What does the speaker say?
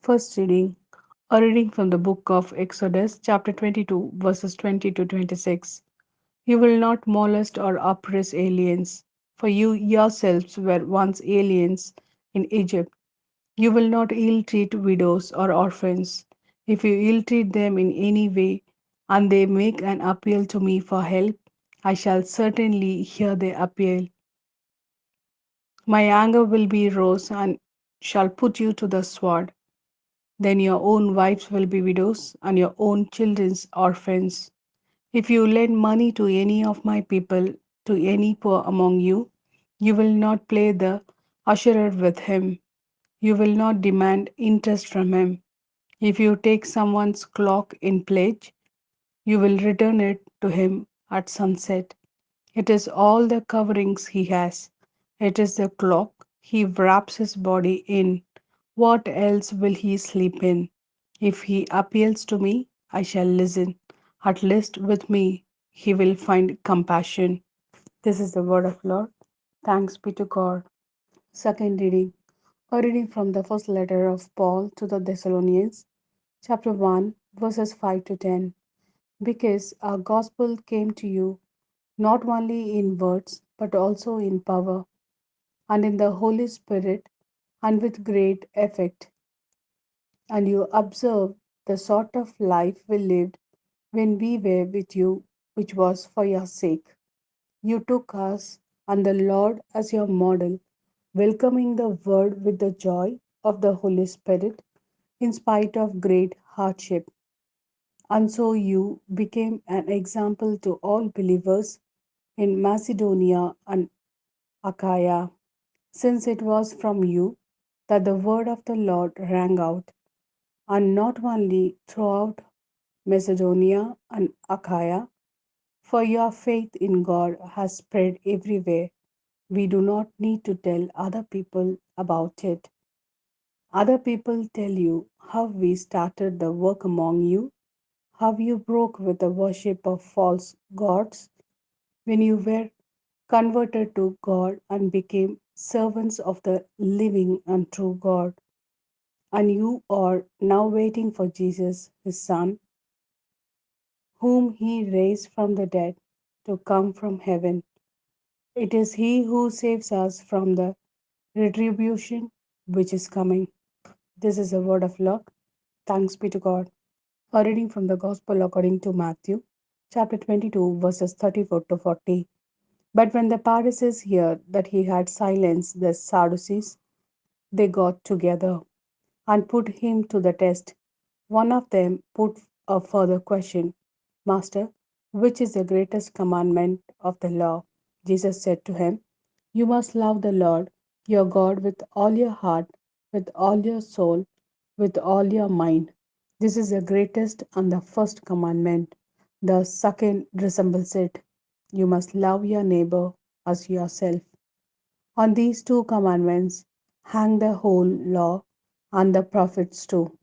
First reading, a reading from the book of Exodus, chapter 22, verses 20 to 26. You will not molest or oppress aliens, for you yourselves were once aliens in Egypt. You will not ill treat widows or orphans. If you ill treat them in any way, and they make an appeal to me for help, I shall certainly hear their appeal. My anger will be rose and shall put you to the sword. Then your own wives will be widows, and your own children's orphans. If you lend money to any of my people, to any poor among you, you will not play the ussurer with him. You will not demand interest from him. If you take someone's cloak in pledge, you will return it to him at sunset. It is all the coverings he has. It is the cloak he wraps his body in. What else will he sleep in? If he appeals to me, I shall listen. At least with me he will find compassion. This is the word of Lord. Thanks be to God. Second reading. A reading from the first letter of Paul to the Thessalonians, chapter 1, verses 5 to 10. Because our gospel came to you not only in words, but also in power, and in the Holy Spirit, and with great effect. And you observe the sort of life we lived when we were with you, which was for your sake. You took us and the Lord as your model, welcoming the word with the joy of the Holy Spirit in spite of great hardship. And so you became an example to all believers in Macedonia and Achaia, since it was from you that the word of the Lord rang out, and not only throughout Macedonia and Achaia, for your faith in God has spread everywhere. We do not need to tell other people about it. Other people tell you how we started the work among you, how you broke with the worship of false gods when you were converted to God and became servants of the living and true God. And you are now waiting for Jesus, his Son, whom he raised from the dead, to come from heaven. It is he who saves us from the retribution which is coming. This is the word of Lord. Thanks be to God. A reading from the Gospel according to Matthew, chapter 22, verses 34 to 40. But when the Pharisees heard that he had silenced the Sadducees, they got together and put him to the test. One of them put a further question: Master, which is the greatest commandment of the law? Jesus said to him, You must love the Lord your God with all your heart, with all your soul, with all your mind. This is the greatest and the first commandment. The second resembles it. You must love your neighbor as yourself. On these two commandments hang the whole law and the prophets too.